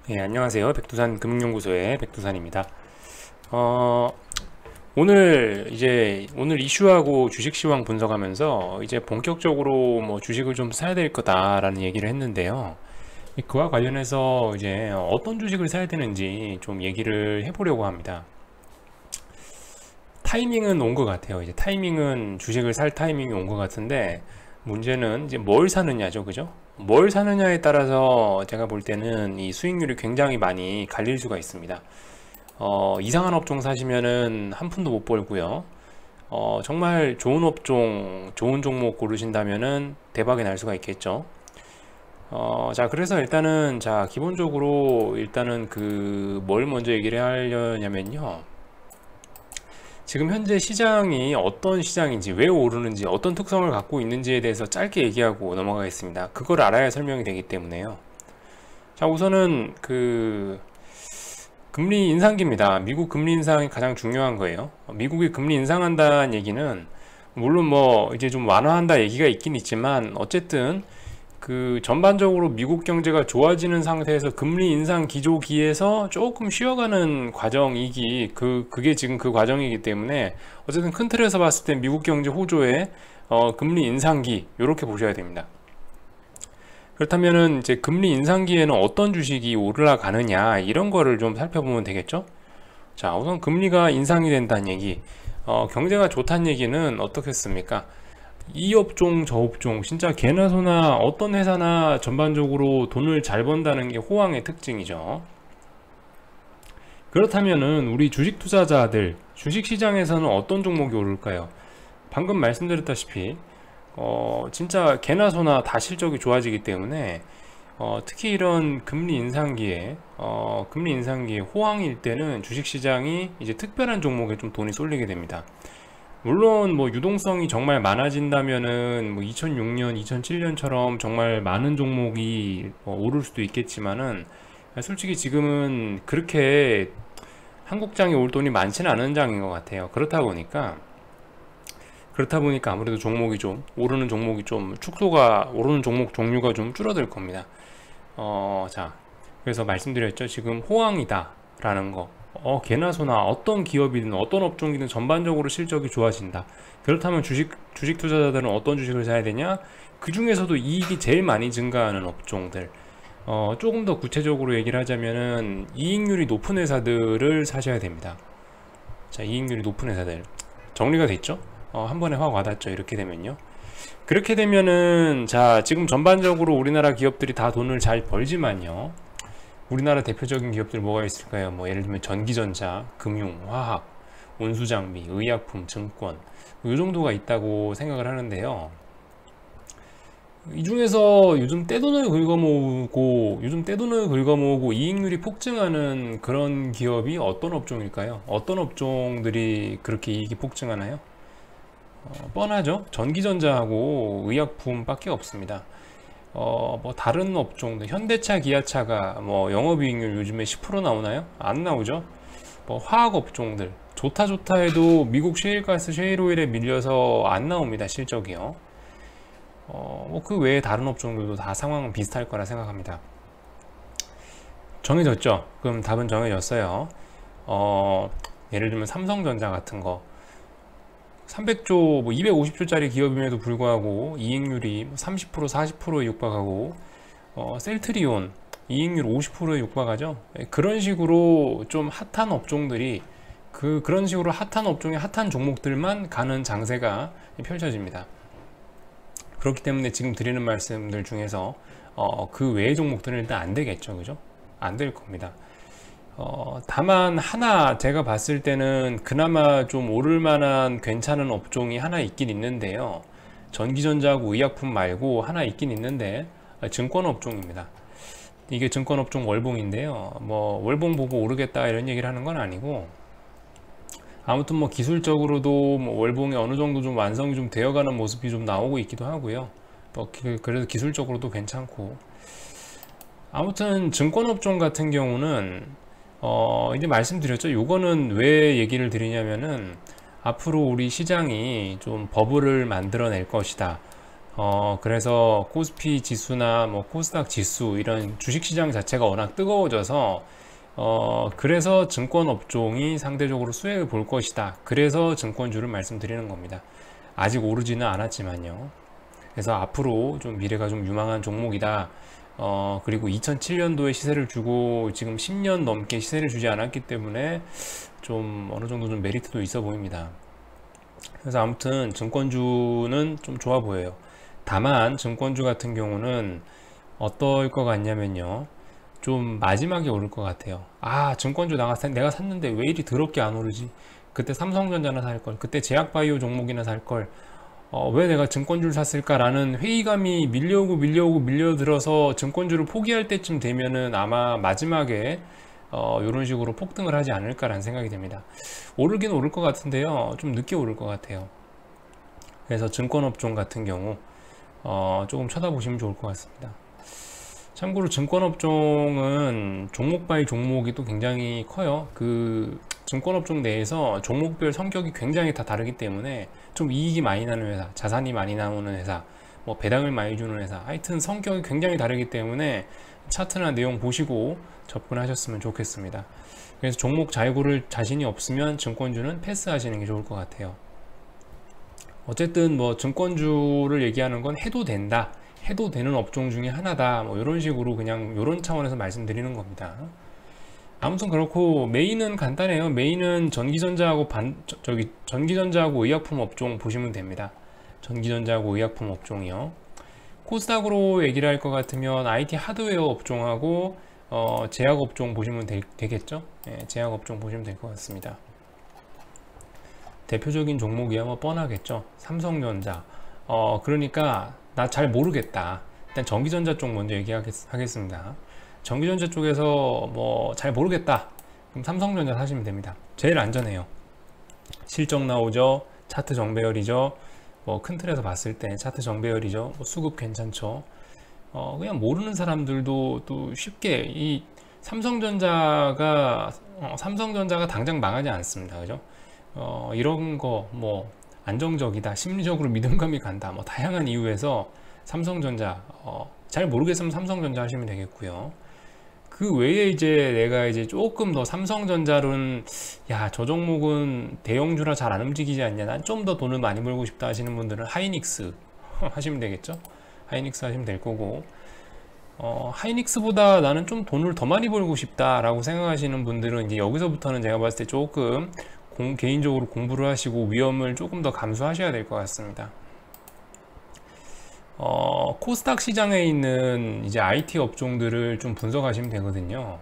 예, 안녕하세요. 백두산 금융연구소의 백두산입니다. 어, 오늘 이슈하고 주식 시황 분석하면서 이제 본격적으로 뭐 주식을 좀 사야 될 거다라는 얘기를 했는데요. 그와 관련해서 이제 어떤 주식을 사야 되는지 좀 얘기를 해보려고 합니다. 타이밍은 온 것 같아요. 이제 타이밍은 주식을 살 타이밍이 온 것 같은데 문제는 이제 뭘 사느냐죠, 그죠? 뭘 사느냐에 따라서 제가 볼 때는 이 수익률이 굉장히 많이 갈릴 수가 있습니다. 이상한 업종 사시면은 한 푼도 못 벌고요. 정말 좋은 업종, 좋은 종목 고르신다면은 대박이 날 수가 있겠죠. 자, 그래서 일단은, 자, 기본적으로 일단은 뭘 먼저 얘기를 하려냐면요. 지금 현재 시장이 어떤 시장인지, 왜 오르는지, 어떤 특성을 갖고 있는지에 대해서 짧게 얘기하고 넘어가겠습니다. 그걸 알아야 설명이 되기 때문에요. 자, 우선은 금리 인상기입니다. 미국 금리 인상이 가장 중요한 거예요. 미국이 금리 인상한다는 얘기는 물론 뭐 이제 좀 완화한다 얘기가 있긴 있지만 어쨌든 전반적으로 미국 경제가 좋아지는 상태에서 금리 인상 기조기에서 조금 쉬어가는 과정이기 그게 지금 그 과정이기 때문에 어쨌든 큰 틀에서 봤을 때 미국 경제 호조의 금리 인상기 이렇게 보셔야 됩니다. 그렇다면은 이제 금리 인상기에는 어떤 주식이 올라가느냐 이런 거를 좀 살펴보면 되겠죠. 자, 우선 금리가 인상이 된다는 얘기, 경제가 좋다는 얘기는 어떻겠습니까? 이 업종 저 업종 진짜 개나 소나 어떤 회사나 전반적으로 돈을 잘 번다는 게 호황의 특징이죠. 그렇다면은 우리 주식 투자자들 주식 시장에서는 어떤 종목이 오를까요? 방금 말씀드렸다시피 진짜 개나 소나 다 실적이 좋아지기 때문에 특히 이런 금리 인상기에 호황일 때는 주식시장이 이제 특별한 종목에 좀 돈이 쏠리게 됩니다. 물론 뭐 유동성이 정말 많아진다면은 뭐 2006년, 2007년처럼 정말 많은 종목이 오를 수도 있겠지만은 솔직히 지금은 그렇게 한국장에 올 돈이 많지는 않은 장인 것 같아요. 그렇다 보니까 아무래도 오르는 종목이 좀 오르는 종목 종류가 좀 줄어들 겁니다. 자, 그래서 말씀드렸죠. 지금 호황이다라는 거. 개나 소나 어떤 기업이든 어떤 업종이든 전반적으로 실적이 좋아진다. 그렇다면 주식 투자자들은 어떤 주식을 사야 되냐? 그 중에서도 이익이 제일 많이 증가하는 업종들. 조금 더 구체적으로 얘기를 하자면은 이익률이 높은 회사들을 사셔야 됩니다. 자, 이익률이 높은 회사들. 정리가 됐죠? 한 번에 확 와닿죠. 이렇게 되면요. 그렇게 되면은, 자, 지금 전반적으로 우리나라 기업들이 다 돈을 잘 벌지만요. 우리나라 대표적인 기업들 뭐가 있을까요? 뭐 예를 들면 전기전자, 금융, 화학, 운수장비, 의약품, 증권 이 정도가 있다고 생각을 하는데요. 이 중에서 요즘 떼돈을 긁어모으고 이익률이 폭증하는 그런 기업이 어떤 업종일까요? 어떤 업종들이 그렇게 이익이 폭증하나요? 뻔하죠. 전기전자하고 의약품밖에 없습니다. 뭐 다른 업종들 현대차, 기아차가 뭐 영업이익률 요즘에 10% 나오나요? 안 나오죠. 뭐 화학 업종들 좋다 해도 미국 셰일가스, 셰일오일에 밀려서 안 나옵니다. 실적이요. 뭐 그 외에 다른 업종들도 다 상황은 비슷할 거라 생각합니다. 정해졌죠? 그럼 답은 정해졌어요. 예를 들면 삼성전자 같은 거 300조, 뭐 250조짜리 기업임에도 불구하고 이익률이 30%, 40%에 육박하고, 셀트리온 이익률 50%에 육박하죠. 그런 식으로 좀 핫한 업종들이 그런 식으로 핫한 업종의 핫한 종목들만 가는 장세가 펼쳐집니다. 그렇기 때문에 지금 드리는 말씀들 중에서 그 외의 종목들은 일단 안 되겠죠, 그죠? 안 될 겁니다. 다만 하나 제가 봤을 때는 그나마 좀 오를 만한 괜찮은 업종이 하나 있긴 있는데요. 전기전자하고 의약품 말고 하나 있긴 있는데 증권 업종입니다. 이게 증권 업종 월봉인데요. 뭐 월봉 보고 오르겠다 이런 얘기를 하는 건 아니고 아무튼 뭐 기술적으로도 뭐 월봉이 어느 정도 좀 완성이 좀 되어가는 모습이 좀 나오고 있기도 하고요. 그래도 기술적으로도 괜찮고 아무튼 증권 업종 같은 경우는 이제 말씀드렸죠. 요거는 왜 얘기를 드리냐면은 앞으로 우리 시장이 좀 버블을 만들어낼 것이다. 그래서 코스피 지수나 뭐 코스닥 지수 이런 주식시장 자체가 워낙 뜨거워져서 그래서 증권 업종이 상대적으로 수혜를 볼 것이다. 그래서 증권주를 말씀드리는 겁니다. 아직 오르지는 않았지만요. 그래서 앞으로 좀 미래가 좀 유망한 종목이다. 그리고 2007년도에 시세를 주고 지금 10년 넘게 시세를 주지 않았기 때문에 좀 어느 정도 좀 메리트도 있어 보입니다. 그래서 아무튼 증권주는 좀 좋아 보여요. 다만 증권주 같은 경우는 어떨 것 같냐면요, 좀 마지막에 오를 것 같아요. 아, 증권주 내가 샀는데 왜 이리 더럽게 안 오르지? 그때 삼성전자나 살걸, 그때 제약바이오 종목이나 살걸, 왜 내가 증권주를 샀을까라는 회의감이 밀려오고 밀려들어서 증권주를 포기할 때쯤 되면은 아마 마지막에 이런 식으로 폭등을 하지 않을까라는 생각이 됩니다. 오르긴 오를 것 같은데요, 좀 늦게 오를 것 같아요. 그래서 증권업종 같은 경우 조금 쳐다보시면 좋을 것 같습니다. 참고로 증권업종은 종목 바이 종목이 또 굉장히 커요. 그 증권업종 내에서 종목별 성격이 굉장히 다 다르기 때문에 좀 이익이 많이 나는 회사, 자산이 많이 나오는 회사, 뭐 배당을 많이 주는 회사, 하여튼 성격이 굉장히 다르기 때문에 차트나 내용 보시고 접근하셨으면 좋겠습니다. 그래서 종목 잘 고를 자신이 없으면 증권주는 패스하시는 게 좋을 것 같아요. 어쨌든 뭐 증권주를 얘기하는 건 해도 된다, 해도 되는 업종 중에 하나다, 뭐 이런 식으로 그냥 이런 차원에서 말씀드리는 겁니다. 아무튼 그렇고 메인은 간단해요. 메인은 전기전자하고 전기전자하고 의약품 업종 보시면 됩니다. 전기전자하고 의약품 업종이요. 코스닥으로 얘기를 할 것 같으면 IT 하드웨어 업종하고 제약 업종 보시면 되겠죠. 예, 제약 업종 보시면 될 것 같습니다. 대표적인 종목이야 뭐 뻔하겠죠. 삼성전자. 그러니까 나 잘 모르겠다. 일단 전기전자 쪽 먼저 얘기하겠습니다. 전기전자 쪽에서 뭐 잘 모르겠다. 그럼 삼성전자 사시면 됩니다. 제일 안전해요. 실적 나오죠. 차트 정배열이죠. 뭐 큰 틀에서 봤을 때 차트 정배열이죠. 뭐 수급 괜찮죠. 그냥 모르는 사람들도 또 쉽게 이 삼성전자가 당장 망하지 않습니다. 그죠? 이런 거 뭐 안정적이다, 심리적으로 믿음감이 간다, 뭐 다양한 이유에서 삼성전자 잘 모르겠으면 삼성전자 하시면 되겠고요. 그 외에 이제 내가 이제 조금 더 삼성전자로는 야, 저 종목은 대형주라 잘 안 움직이지 않냐, 난 좀 더 돈을 많이 벌고 싶다 하시는 분들은 하이닉스 하시면 되겠죠. 하이닉스 하시면 될 거고, 하이닉스보다 나는 좀 돈을 더 많이 벌고 싶다 라고 생각하시는 분들은 이제 여기서부터는 제가 봤을 때 조금 개인적으로 공부를 하시고 위험을 조금 더 감수하셔야 될 것 같습니다. 코스닥 시장에 있는 이제 IT 업종들을 좀 분석하시면 되거든요.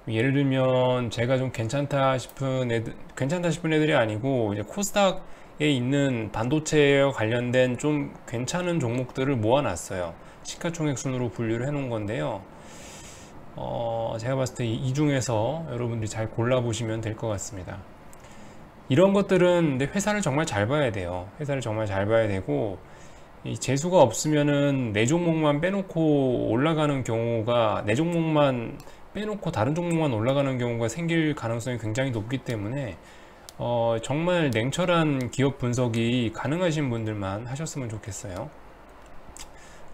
예를 들면 제가 좀 괜찮다 싶은 애들이 아니고 이제 코스닥에 있는 반도체와 관련된 좀 괜찮은 종목들을 모아놨어요. 시가총액 순으로 분류를 해 놓은 건데요. 제가 봤을 때 이 중에서 여러분들이 잘 골라보시면 될 것 같습니다. 이런 것들은 근데 회사를 정말 잘 봐야 돼요. 회사를 정말 잘 봐야 되고, 이 재수가 없으면은 내 종목만 빼놓고 올라가는 경우가, 내 종목만 빼놓고 다른 종목만 올라가는 경우가 생길 가능성이 굉장히 높기 때문에 정말 냉철한 기업 분석이 가능하신 분들만 하셨으면 좋겠어요.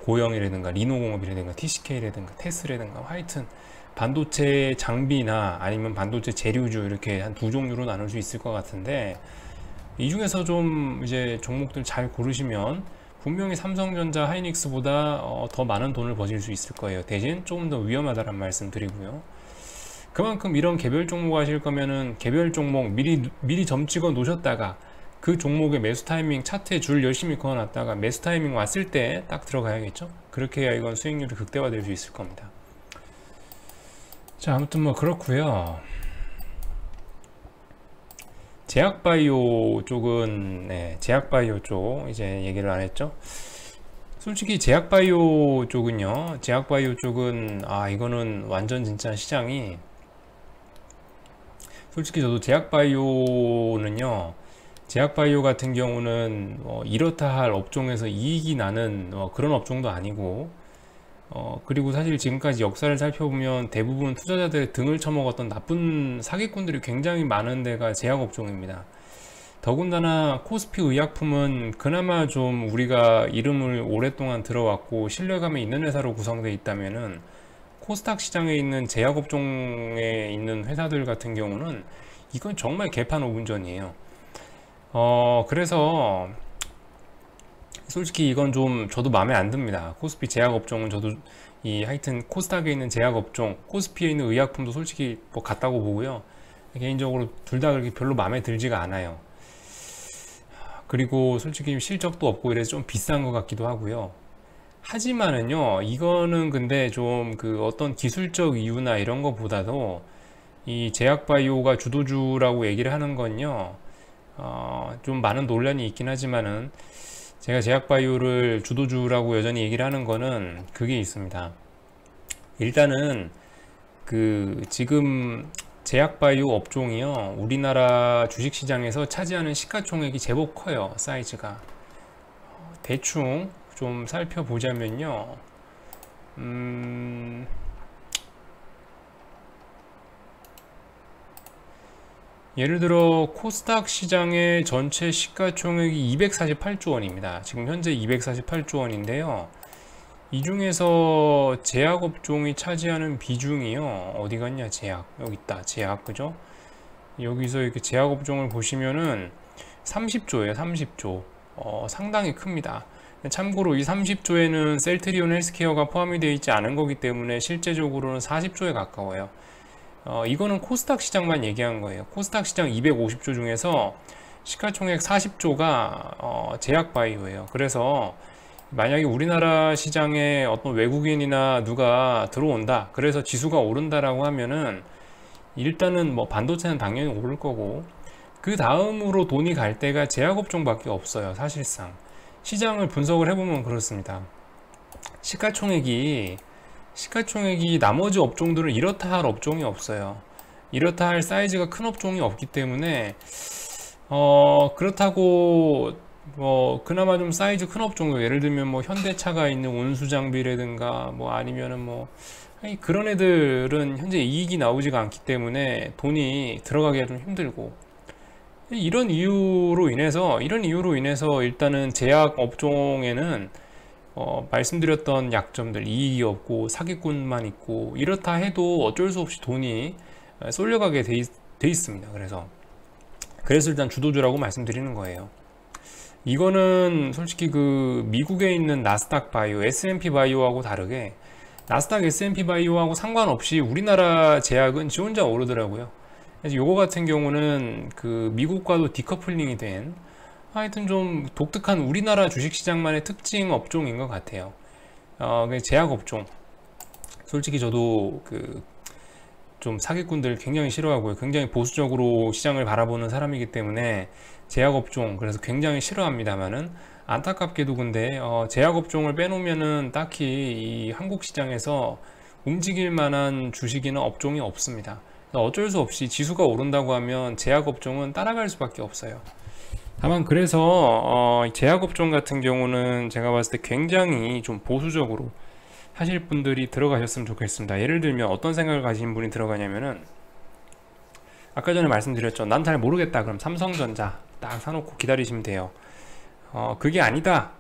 고영이라든가 리노공업이라든가 TCK라든가 테스라든가 하여튼 반도체 장비나 아니면 반도체 재료주 이렇게 한 두 종류로 나눌 수 있을 것 같은데, 이 중에서 좀 이제 종목들 잘 고르시면 분명히 삼성전자, 하이닉스보다 더 많은 돈을 버실 수 있을 거예요. 대신 조금 더 위험하다는 말씀 드리고요. 그만큼 이런 개별 종목 하실 거면은 개별 종목 미리 점 찍어 놓으셨다가 그 종목의 매수 타이밍 차트에 줄 열심히 그어놨다가 매수 타이밍 왔을 때 딱 들어가야겠죠. 그렇게 해야 이건 수익률이 극대화될 수 있을 겁니다. 자, 아무튼 뭐 그렇고요. 제약바이오 쪽은 제약바이오 쪽 이제 얘기를 안 했죠. 솔직히 제약바이오 쪽은요, 이거는 완전 진짜 시장이, 솔직히 저도 제약바이오 같은 경우는 이렇다 할 업종에서 이익이 나는 그런 업종도 아니고, 그리고 사실 지금까지 역사를 살펴보면 대부분 투자자들의 등을 쳐먹었던 나쁜 사기꾼들이 굉장히 많은 데가 제약업종입니다. 더군다나 코스피 의약품은 그나마 좀 우리가 이름을 오랫동안 들어왔고 신뢰감이 있는 회사로 구성되어 있다면은 코스닥 시장에 있는 제약업종에 있는 회사들 같은 경우는 이건 정말 개판오분전이에요. 그래서 솔직히 이건 좀 저도 마음에 안 듭니다. 코스피 제약업종은 저도 하여튼 코스닥에 있는 제약업종, 코스피에 있는 의약품도 솔직히 뭐 같다고 보고요. 개인적으로 둘 다 그렇게 별로 마음에 들지가 않아요. 그리고 솔직히 실적도 없고 이래서 좀 비싼 것 같기도 하고요. 하지만은요, 이거는 근데 좀 그 어떤 기술적 이유나 이런 것보다도 이 제약바이오가 주도주라고 얘기를 하는 건요, 좀 많은 논란이 있긴 하지만은 제가 제약바이오를 주도주라고 여전히 얘기를 하는 거는 그게 있습니다. 일단은 그 지금 제약바이오 업종이요, 우리나라 주식시장에서 차지하는 시가총액이 제법 커요. 사이즈가 대충 좀 살펴보자면요, 예를 들어 코스닥 시장의 전체 시가총액이 248조 원입니다. 지금 현재 248조 원인데요. 이 중에서 제약업종이 차지하는 비중이요, 어디 갔냐, 제약, 여기 있다, 제약, 그죠? 여기서 이렇게 제약업종을 보시면은 30조예요. 30조. 상당히 큽니다. 참고로 이 30조에는 셀트리온 헬스케어가 포함이 되어 있지 않은 거기 때문에 실제적으로는 40조에 가까워요. 이거는 코스닥 시장만 얘기한 거예요. 코스닥 시장 250조 중에서 시가총액 40조가 제약바이오예요. 그래서 만약에 우리나라 시장에 어떤 외국인이나 누가 들어온다, 그래서 지수가 오른다라고 하면은 일단은 뭐 반도체는 당연히 오를 거고, 그 다음으로 돈이 갈 때가 제약업종밖에 없어요. 사실상 시장을 분석을 해보면 그렇습니다. 시가총액이 나머지 업종들은 이렇다 할 업종이 없어요. 이렇다 할 사이즈가 큰 업종이 없기 때문에 그렇다고 뭐 그나마 좀 사이즈 큰 업종, 예를 들면 뭐 현대차가 있는 운수장비라든가 뭐 아니면은 뭐 그런 애들은 현재 이익이 나오지가 않기 때문에 돈이 들어가기가 좀 힘들고, 이런 이유로 인해서 일단은 제약 업종에는 말씀드렸던 약점들, 이익이 없고 사기꾼만 있고 이렇다 해도 어쩔 수 없이 돈이 쏠려가게 돼 있습니다. 그래서 일단 주도주라고 말씀드리는 거예요. 이거는 솔직히 그 미국에 있는 나스닥 바이오, S&P 바이오하고 다르게 나스닥 S&P 바이오하고 상관없이 우리나라 제약은 지 혼자 오르더라고요. 그래서 요거 같은 경우는 그 미국과도 디커플링이 된 하여튼 좀 독특한 우리나라 주식시장만의 특징 업종인 것 같아요. 제약 업종, 솔직히 저도 그 좀 사기꾼들 굉장히 싫어하고요. 굉장히 보수적으로 시장을 바라보는 사람이기 때문에 제약 업종, 그래서 굉장히 싫어합니다만은, 안타깝게도 근데 제약 업종을 빼놓으면은 딱히 이 한국 시장에서 움직일 만한 주식이나 업종이 없습니다. 어쩔 수 없이 지수가 오른다고 하면 제약 업종은 따라갈 수밖에 없어요. 다만 그래서 제약업종 같은 경우는 제가 봤을 때 굉장히 좀 보수적으로 하실 분들이 들어가셨으면 좋겠습니다. 예를 들면 어떤 생각을 가진 분이 들어가냐면은, 아까 전에 말씀드렸죠. 난 잘 모르겠다. 그럼 삼성전자 딱 사놓고 기다리시면 돼요. 그게 아니다.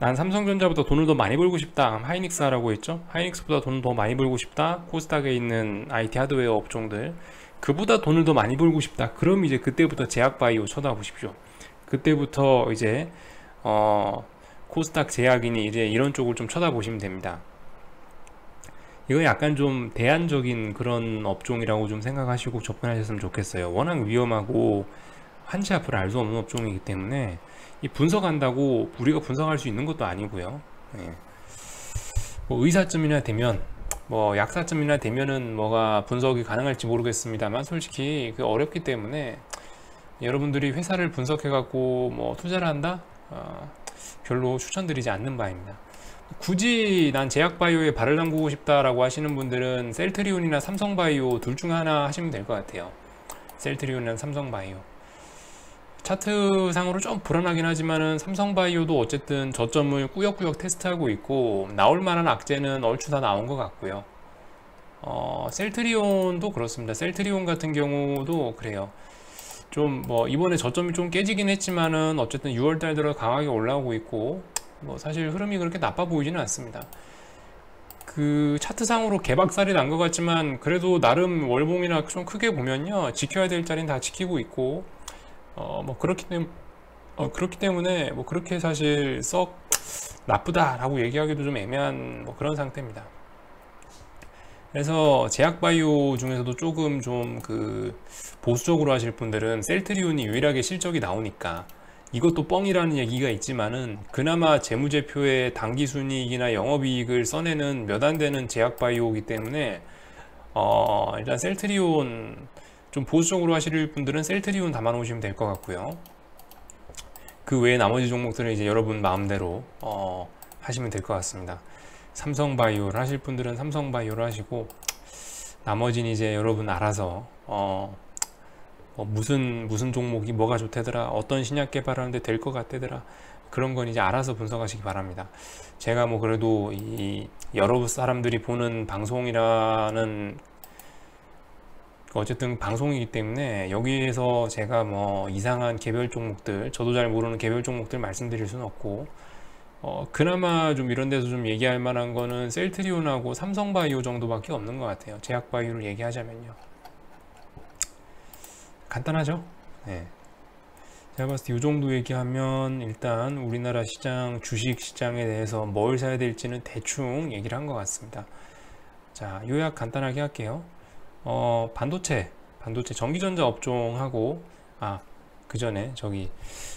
난 삼성전자보다 돈을 더 많이 벌고 싶다. 하이닉스 하라고 했죠. 하이닉스보다 돈을 더 많이 벌고 싶다. 코스닥에 있는 IT 하드웨어 업종들, 그보다 돈을 더 많이 벌고 싶다. 그럼 이제 그때부터 제약바이오 쳐다보십시오. 그때부터 이제 코스닥 제약이니 이제 이런 쪽을 좀 쳐다보시면 됩니다. 이거 약간 좀 대안적인 그런 업종이라고 좀 생각하시고 접근하셨으면 좋겠어요. 워낙 위험하고 한치 앞을 알 수 없는 업종이기 때문에 이 분석한다고 우리가 분석할 수 있는 것도 아니고요. 뭐 의사쯤이나 되면, 뭐 약사쯤이나 되면은 뭐가 분석이 가능할지 모르겠습니다만, 솔직히 그 어렵기 때문에 여러분들이 회사를 분석해 갖고 뭐 투자를 한다? 별로 추천드리지 않는 바입니다. 굳이 난 제약바이오에 발을 담그고 싶다라고 하시는 분들은 셀트리온이나 삼성바이오 둘 중 하나 하시면 될 것 같아요. 셀트리온이나 삼성바이오. 차트상으로 좀 불안하긴 하지만은 삼성바이오도 어쨌든 저점을 꾸역꾸역 테스트하고 있고, 나올 만한 악재는 얼추 다 나온 것 같고요. 셀트리온도 그렇습니다. 셀트리온 같은 경우도 그래요. 좀 뭐 이번에 저점이 좀 깨지긴 했지만은 어쨌든 6월달 들어 강하게 올라오고 있고 뭐 사실 흐름이 그렇게 나빠 보이지는 않습니다. 그 차트상으로 개박살이 난 것 같지만 그래도 나름 월봉이나 좀 크게 보면요, 지켜야 될 자리는 다 지키고 있고 뭐 그렇기 때문에 뭐 그렇게 사실 썩 나쁘다라고 얘기하기도 좀 애매한 뭐 그런 상태입니다. 그래서 제약바이오 중에서도 조금 좀 그 보수적으로 하실 분들은 셀트리온이 유일하게 실적이 나오니까, 이것도 뻥이라는 얘기가 있지만은 그나마 재무제표에 당기순이익이나 영업이익을 써내는 몇 안 되는 제약바이오이기 때문에 일단 셀트리온 좀 보수적으로 하실 분들은 셀트리온 담아 놓으시면 될 것 같고요. 그 외에 나머지 종목들은 이제 여러분 마음대로 하시면 될 것 같습니다. 삼성바이오를 하실 분들은 삼성바이오를 하시고, 나머지는 이제 여러분 알아서 무슨 종목이 뭐가 좋대더라, 어떤 신약 개발하는데 될 것 같대더라, 그런 건 이제 알아서 분석하시기 바랍니다. 제가 뭐 그래도 이 여러 사람들이 보는 방송이라는 어쨌든 방송이기 때문에 여기에서 제가 뭐 이상한 개별 종목들, 저도 잘 모르는 개별 종목들 말씀드릴 수는 없고, 그나마 좀 이런 데서 좀 얘기할 만한 거는 셀트리온하고 삼성바이오 정도밖에 없는 것 같아요. 제약바이오를 얘기하자면요. 간단하죠? 네. 제가 봤을 때 이 정도 얘기하면 일단 우리나라 시장, 주식 시장에 대해서 뭘 사야 될지는 대충 얘기를 한 것 같습니다. 자, 요약 간단하게 할게요. 반도체 전기전자 업종하고, 그 전에 저기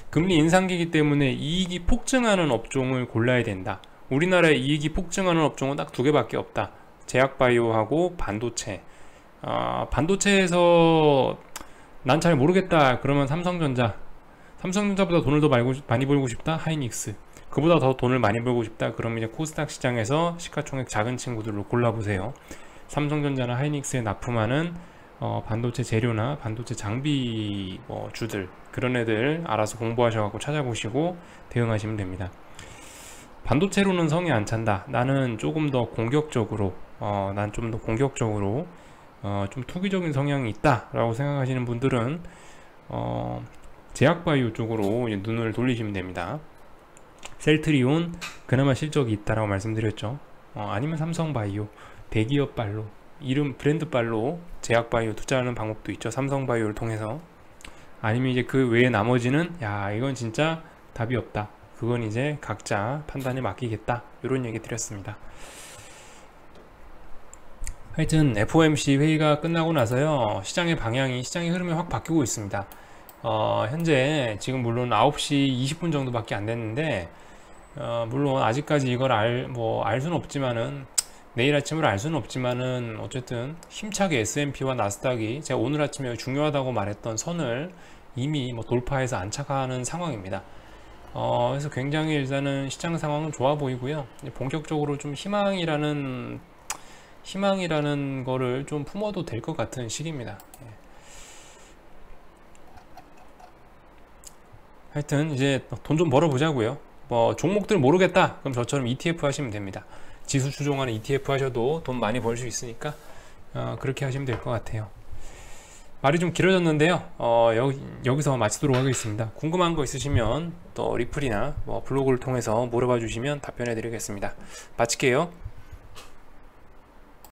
금리 인상기이기 때문에 이익이 폭증하는 업종을 골라야 된다. 우리나라의 이익이 폭증하는 업종은 딱 두 개밖에 없다. 제약바이오하고 반도체. 반도체에서 난 잘 모르겠다 그러면 삼성전자보다 돈을 더 많이 벌고 싶다, 하이닉스. 그보다 더 돈을 많이 벌고 싶다 그러면 이제 코스닥 시장에서 시가총액 작은 친구들로 골라보세요. 삼성전자나 하이닉스에 납품하는 반도체 재료나 반도체 장비 주들, 그런 애들 알아서 공부하셔서 찾아보시고 대응하시면 됩니다. 반도체로는 성이 안 찬다, 나는 조금 더 공격적으로 좀 투기적인 성향이 있다 라고 생각하시는 분들은 제약바이오 쪽으로 이제 눈을 돌리시면 됩니다. 셀트리온 그나마 실적이 있다라고 말씀드렸죠. 아니면 삼성바이오, 대기업 발로, 이름 브랜드 발로 제약바이오 투자하는 방법도 있죠. 삼성바이오를 통해서. 아니면 이제 그 외에 나머지는 이건 진짜 답이 없다, 그건 이제 각자 판단에 맡기겠다, 이런 얘기 드렸습니다. 하여튼 FOMC 회의가 끝나고 나서요, 시장의 흐름이 확 바뀌고 있습니다. 현재 지금 물론 9시 20분 정도밖에 안 됐는데, 물론 아직까지 이걸 알 수는 없지만은, 내일 아침으로 알 수는 없지만은, 어쨌든 힘차게 S&P와 나스닥이 제가 오늘 아침에 중요하다고 말했던 선을 이미 돌파해서 안착하는 상황입니다. 그래서 굉장히 일단은 시장 상황은 좋아 보이고요. 본격적으로 좀 희망이라는 거를 좀 품어도 될 것 같은 시기입니다. 하여튼 이제 돈 좀 벌어 보자고요. 종목들 모르겠다 그럼 저처럼 ETF 하시면 됩니다. 지수 추종하는 ETF 하셔도 돈 많이 벌 수 있으니까 그렇게 하시면 될 것 같아요. 말이 좀 길어졌는데요, 여기서 마치도록 하겠습니다. 궁금한 거 있으시면 또 리플이나 블로그를 통해서 물어봐 주시면 답변해 드리겠습니다. 마칠게요.